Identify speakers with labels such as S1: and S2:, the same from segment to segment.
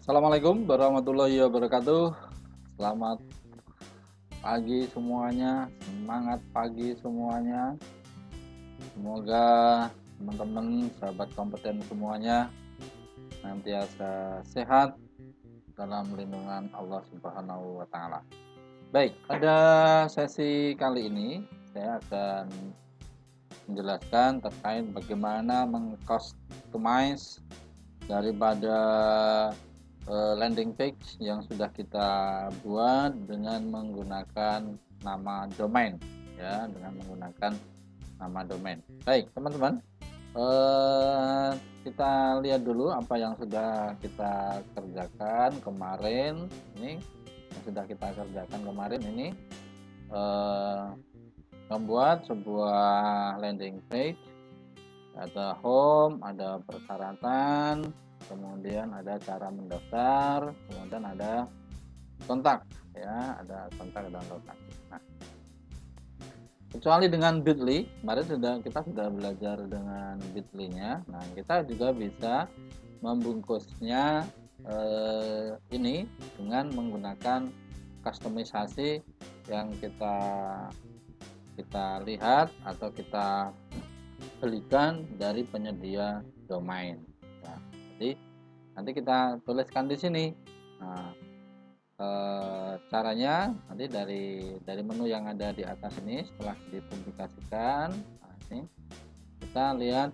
S1: Assalamualaikum warahmatullahi wabarakatuh. Selamat pagi semuanya, semangat pagi semuanya. Semoga teman-teman, sahabat kompeten semuanya senantiasa sehat dalam lindungan Allah Subhanahu wa taala. Baik, pada sesi kali ini saya akan menjelaskan terkait bagaimana mengcustomize daripada landing page yang sudah kita buat dengan menggunakan nama domain, ya, dengan menggunakan nama domain. Baik teman-teman, eh, kita lihat dulu apa yang sudah kita kerjakan kemarin. Ini yang sudah kita kerjakan kemarin ini, eh, membuat sebuah landing page. Ada home, ada persyaratan, kemudian ada cara mendaftar, kemudian ada kontak, ya, ada kontak dan kontak. Nah, kecuali dengan Bitly, kemarin kita sudah belajar dengan Bitly-nya. Nah, kita juga bisa membungkusnya ini dengan menggunakan customisasi yang kita lihat atau kita belikan dari penyedia domain. Nah, jadi nanti kita tuliskan di sini. Nah, caranya nanti dari menu yang ada di atas ini setelah dipublikasikan. Nah, ini kita lihat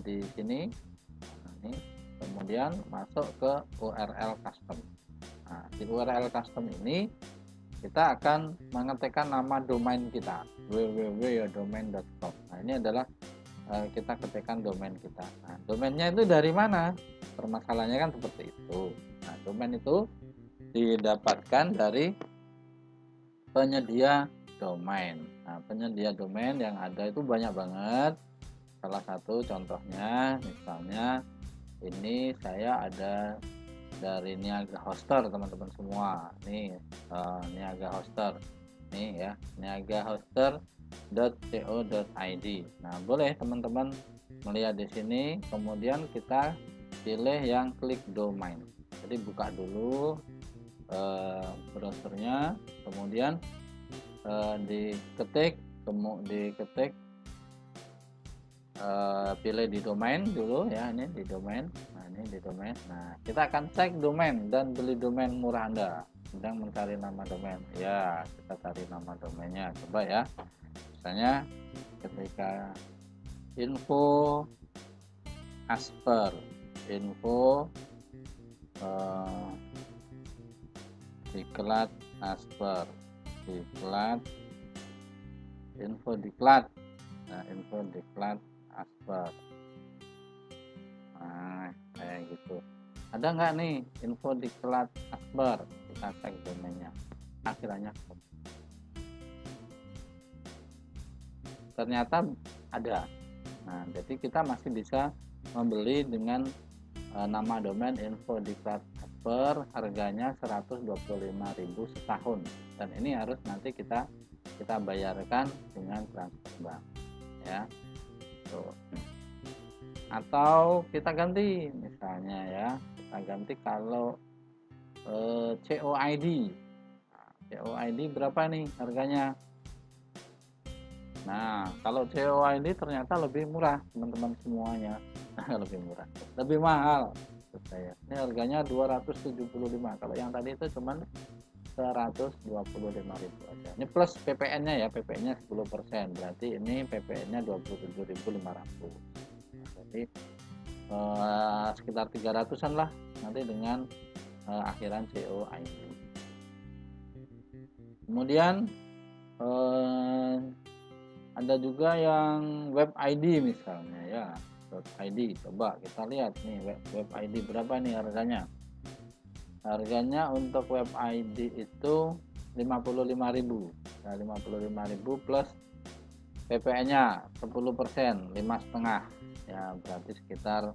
S1: di sini. Nah, ini kemudian masuk ke URL custom. Nah, di URL custom ini kita akan mengetikkan nama domain kita, www.domain.com. Nah, ini adalah kita ketikkan domain kita. Nah, domainnya itu dari mana? Permasalahannya kan seperti itu. Nah, domain itu didapatkan dari penyedia domain. Nah, penyedia domain yang ada itu banyak banget. Salah satu contohnya misalnya ini saya ada dari Niaga Hoster, teman-teman semua. Nih, Niaga Hoster. Nih ya, niagahoster.co.id. Nah, boleh teman-teman melihat di sini, kemudian kita pilih yang klik domain. Jadi buka dulu browsernya, kemudian diketik pilih di domain dulu, ya, ini di domain. Nah, ini di domain. Nah, kita akan cek domain dan beli domain murah Anda. Sedang mencari nama domain, ya, kita cari nama domainnya, coba ya. Misalnya ketika info info diklat info diklat. Nah, info diklat Asper. Nah, kayak gitu. Ada nggak nih info diklat Asper? Kita cek domainnya. Akhirnya ternyata ada. Nah, jadi kita masih bisa membeli dengan nama domain info diklat Asper, harganya 125.000 setahun. Dan ini harus nanti kita bayarkan dengan transfer bank, ya. Tuh. Atau kita ganti, misalnya ya, kita ganti kalau COID. Nah, COID berapa nih harganya? Nah, kalau COID ternyata lebih murah, teman-teman semuanya. Lebih murah, lebih mahal saya. Ini harganya 275. Kalau yang tadi itu cuman 125.000 aja. Ini plus PPN-nya ya, PPN-nya 10%. Berarti ini PPN-nya 27.500. Nah, jadi sekitar 300-an lah nanti dengan akhiran COID. Kemudian ada juga yang web ID misalnya, ya, web ID. Coba kita lihat nih web ID berapa nih harganya. Harganya untuk web ID itu 55.000. Nah, 55.000 plus PPN-nya 10%, 5,5, ya, berarti sekitar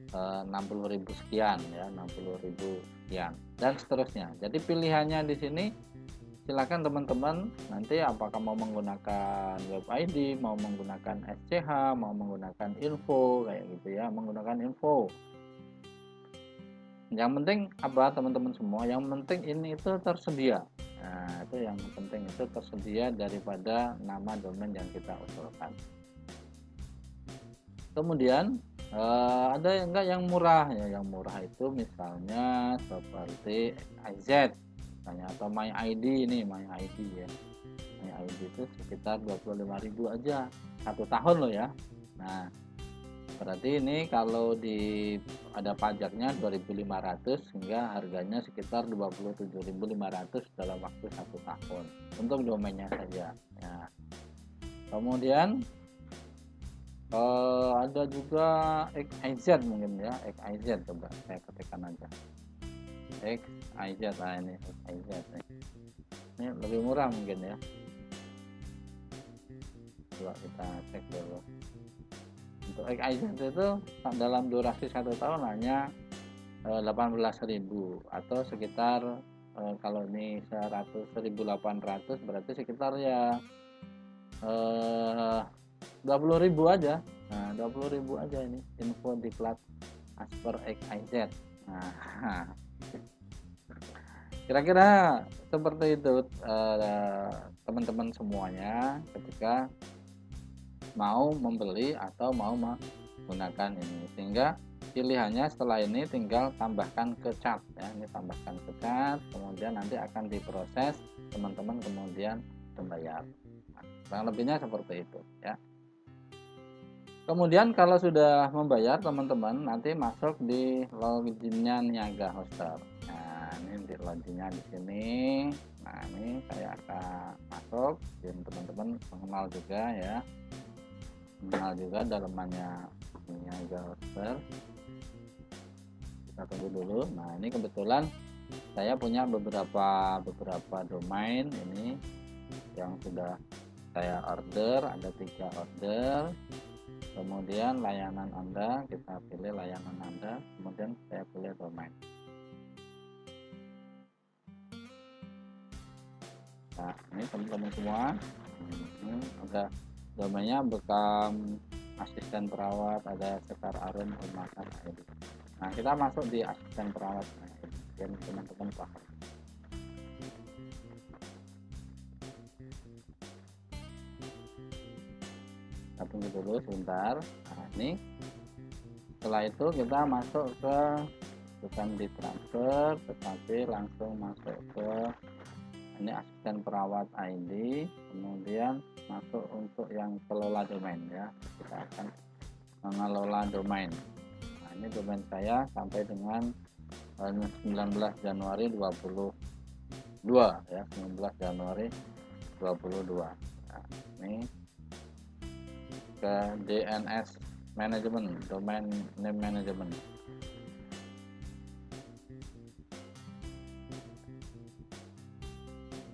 S1: 60.000 sekian, ya, 60.000 sekian dan seterusnya. Jadi pilihannya di sini silakan teman-teman, nanti apakah mau menggunakan web ID, mau menggunakan SCH, mau menggunakan info kayak gitu ya, menggunakan info. Yang penting apa teman-teman semua, yang penting ini itu tersedia. Nah, itu yang penting, itu tersedia daripada nama domain yang kita usulkan. Kemudian ada enggak yang murah ya? Yang murah itu misalnya seperti XYZ misalnya, atau MyID. Ini MyID ya. MyID itu sekitar 25.000 aja 1 tahun loh ya. Nah, berarti ini kalau ada pajaknya 2.500 sehingga harganya sekitar 27.500 dalam waktu 1 tahun untuk domainnya saja ya. Kemudian ada juga XYZ mungkin ya, XYZ, coba saya ketikkan aja XYZ. Nah, ini XYZ ini lebih murah mungkin ya, coba kita cek dulu. Untuk XYZ itu dalam durasi 1 tahun hanya 18.000 atau sekitar kalau ini 100.800 berarti sekitar ya 20.000 aja. Nah, 20.000 aja ini info diklat Asper XYZ. Nah, kira-kira seperti itu teman-teman semuanya ketika mau membeli atau mau menggunakan ini, sehingga pilihannya setelah ini tinggal tambahkan ke chat ya. Ini tambahkan ke chat, kemudian nanti akan diproses, teman-teman kemudian membayar. Nah, kurang lebihnya seperti itu ya. Kemudian kalau sudah membayar, teman-teman nanti masuk di loginnya Niaga Hoster. Nah, ini di loginnya di sini. Nah, ini saya akan masuk, dan teman-teman mengenal juga ya, mengenal juga dalamannya Niaga Hoster. Kita tunggu dulu. Nah, ini kebetulan saya punya beberapa domain ini yang sudah saya order, ada 3 order. Kemudian layanan Anda, kita pilih layanan Anda, kemudian saya pilih domain. Nah, ini teman-teman semua, ini ada domainnya Bekam Asisten Perawat, ada Sekar Arun Rumahkan ID. Nah, kita masuk di asisten perawat, dan teman-teman paham. Kita tunggu dulu sebentar. Nah, ini setelah itu kita masuk ke, bukan di transfer tetapi langsung masuk ke ini asisten perawat ID, kemudian masuk untuk yang kelola domain ya. Kita akan mengelola domain. Nah, ini domain saya sampai dengan 19 Januari 22 ya, 19 Januari 22. Nah, ini ke DNS Management, Domain Name Management.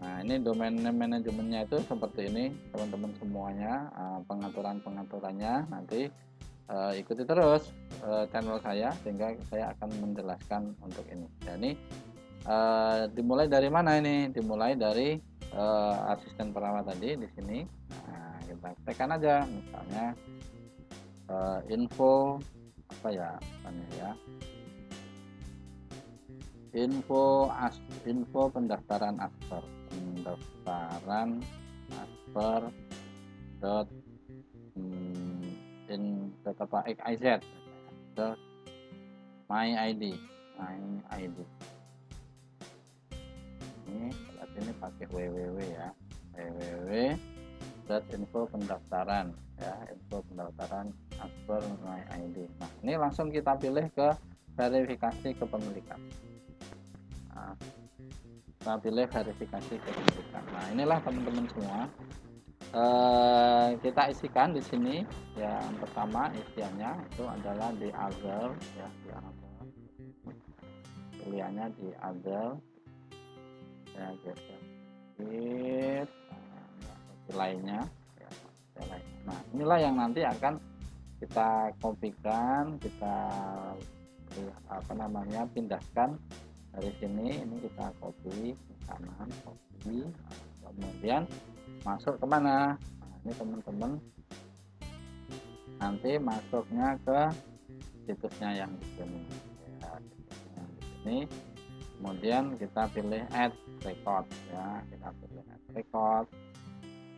S1: Nah, ini domain name manajemennya itu seperti ini teman-teman semuanya. Pengaturannya nanti ikuti terus channel saya sehingga saya akan menjelaskan untuk ini. Jadi dimulai dari mana ini? Dimulai dari asisten perawat tadi di sini. Nah, kita tekan aja misalnya info apa ya, misalnya ya, info pendaftaran Asper dot XYZ dot MyID. Ini berarti ini pakai www ya, www.info pendaftaran ya, info pendaftaran Asper MyID. Nah, ini langsung kita pilih ke verifikasi kepemilikan. Nah, kita pilih verifikasi kepemilikan. Nah, inilah teman-teman semua, kita isikan di sini. Yang pertama isiannya itu adalah di other ya, pilihannya di other ya, geser lainnya ya, nah inilah yang nanti akan kita kopikan, kita pindahkan dari sini. Ini kita copy ke kanan, copy, kemudian masuk kemana? Nah, ini teman-teman nanti masuknya ke situsnya yang di sini ya, ini. Kemudian kita pilih add record ya, kita pilih add record.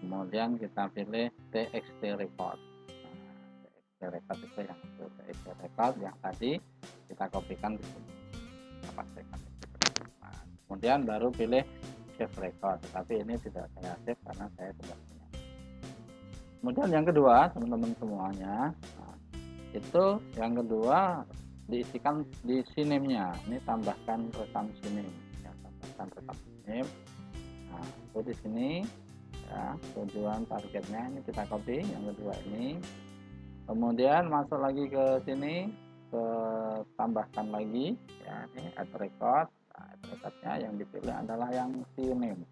S1: Kemudian kita pilih txt record. Nah, txt record itu yang txt record yang tadi kita kopikan di sini, kita pastikan. Nah, kemudian baru pilih save record, tapi ini tidak saya save karena saya sudah punya. Kemudian yang kedua, teman-teman semuanya, nah, itu yang kedua diisikan di sinimnya. Ini tambahkan rekam sinim ya, tambahkan rekam sinim. Nah, itu di sini ya, tujuan targetnya ini kita copy yang kedua ini. Kemudian masuk lagi ke sini, ke tambahkan lagi ya, ini add record. Nah, add recordnya yang dipilih adalah yang sinim.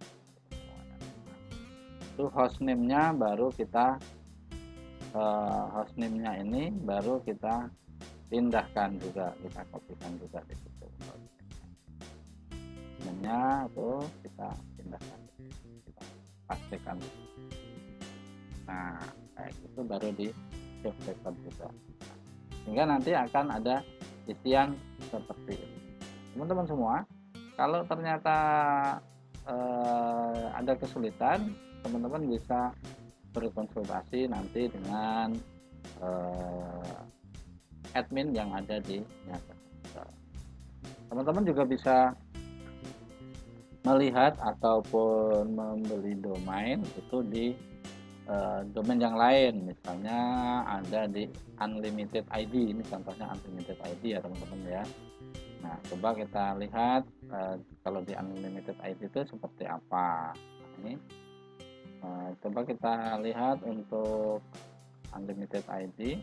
S1: Itu hostname-nya baru kita hostname-nya ini baru kita pindahkan juga, kita kopikan juga di situ. Hostname-nya itu kita pindahkan, kita pastikan. Nah, kayak itu baru di save record juga. Sehingga nanti akan ada isian seperti ini. Teman-teman semua, kalau ternyata ada kesulitan, teman-teman bisa berkonsultasi nanti dengan admin yang ada di Niaga. Teman-teman juga bisa melihat ataupun membeli domain itu di domain yang lain, misalnya ada di Unlimited ID. Ini contohnya Unlimited ID ya teman-teman ya. Nah, coba kita lihat kalau di Unlimited ID itu seperti apa. Nah, ini coba kita lihat untuk Unlimited ID.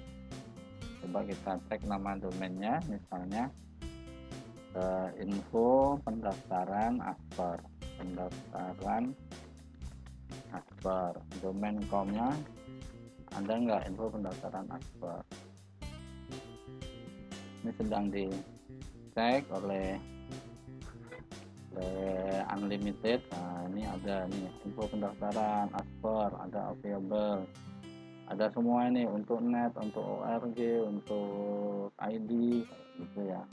S1: Coba kita cek nama domainnya, misalnya info pendaftaran Asper, domain com-nya ada nggak info pendaftaran Asper. Ini sedang dicek oleh Unlimited. Nah, ini ada nih info pendaftaran Asper, ada available, ada semua ini untuk net, untuk org, untuk ID gitu ya.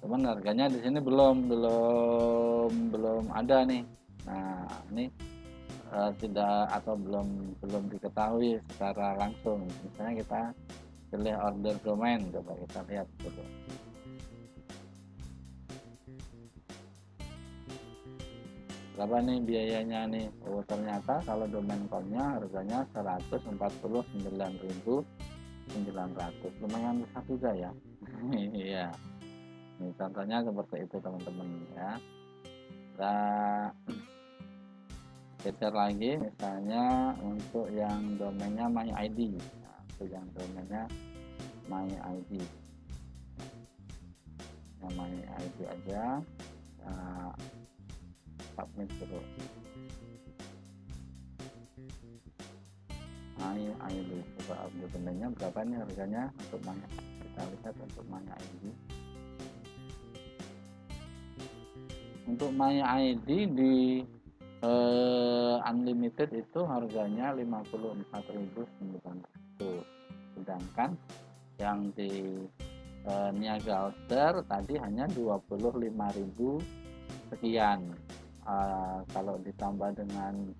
S1: Cuman harganya di sini belum ada nih. Nah, ini tidak atau belum diketahui secara langsung. Misalnya kita pilih order domain, coba kita lihat dulu. Berapa nih biayanya nih? Oh, ternyata kalau domain com-nya harganya 149.900, lumayan besar juga ya. Iya. Ini contohnya seperti itu teman-teman ya. Kita geser lagi, misalnya untuk yang domainnya MyID. Nah, untuk yang domainnya MyID, yang MyID aja. Nah, submit dulu. MyID, coba update domainnya berapa nih harganya untuk MyID. Kita lihat untuk MyID. Untuk MyID di Unlimited itu harganya 54.900, sedangkan yang di Niaga Hoster tadi hanya 25.000 sekian. Kalau ditambah dengan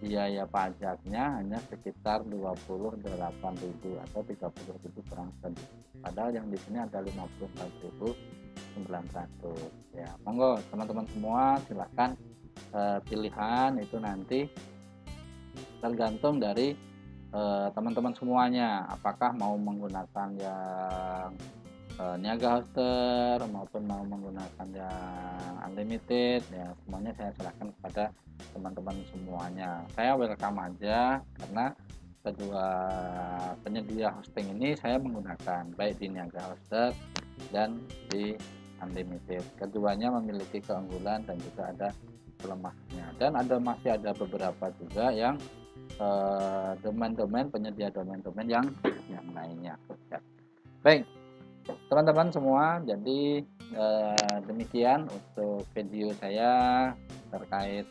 S1: biaya pajaknya hanya sekitar 28.000 atau 30.000 kurang sedikit. Padahal yang di sini ada 54.900 ya. Monggo teman-teman semua silahkan pilihan itu nanti tergantung dari teman-teman semuanya, apakah mau menggunakan yang Niaga Hoster maupun mau menggunakan yang Unlimited ya. Semuanya saya serahkan kepada teman-teman semuanya. Saya welcome aja karena kedua penyedia hosting ini saya menggunakan baik di Niaga Hoster dan di Unlimited. Keduanya memiliki keunggulan dan juga ada kelemahannya, dan masih ada beberapa juga yang domain-domain, penyedia domain-domain yang lainnya. Baik teman-teman semua, jadi demikian untuk video saya terkait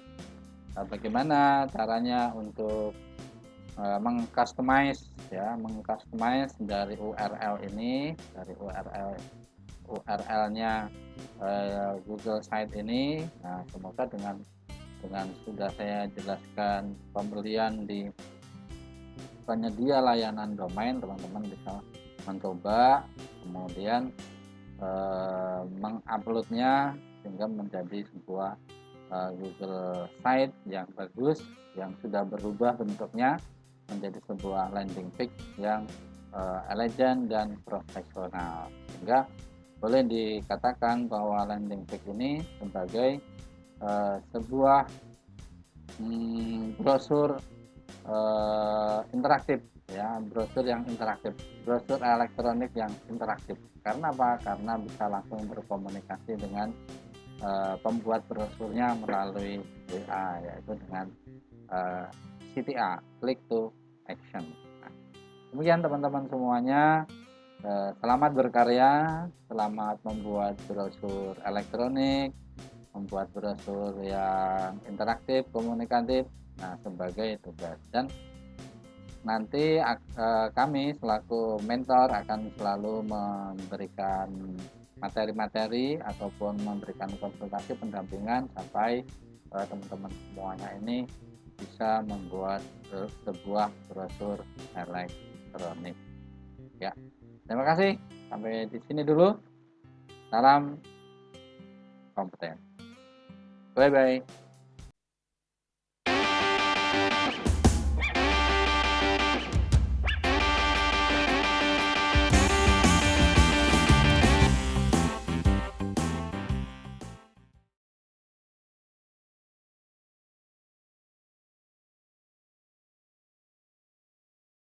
S1: bagaimana caranya untuk mengcustomize dari URL ini, dari URL URL-nya Google Site ini. Nah, semoga dengan sudah saya jelaskan pembelian di penyedia layanan domain, teman-teman bisa mencoba kemudian menguploadnya sehingga menjadi sebuah Google Site yang bagus, yang sudah berubah bentuknya menjadi sebuah landing page yang elegan dan profesional, sehingga boleh dikatakan bahwa landing page ini sebagai sebuah brosur interaktif, ya, brosur yang interaktif, brosur elektronik yang interaktif. Karena apa? Karena bisa langsung berkomunikasi dengan pembuat brosurnya melalui WA, yaitu dengan CTA, click to action. Nah, demikian teman-teman semuanya. Selamat berkarya, selamat membuat brosur elektronik, membuat brosur yang interaktif, komunikatif, nah, sebagai tugas. Dan nanti kami selaku mentor akan selalu memberikan materi-materi ataupun memberikan konsultasi pendampingan sampai teman-teman semuanya ini bisa membuat sebuah brosur elektronik. Ya, terima kasih. Sampai di sini dulu. Salam kompeten. Bye bye.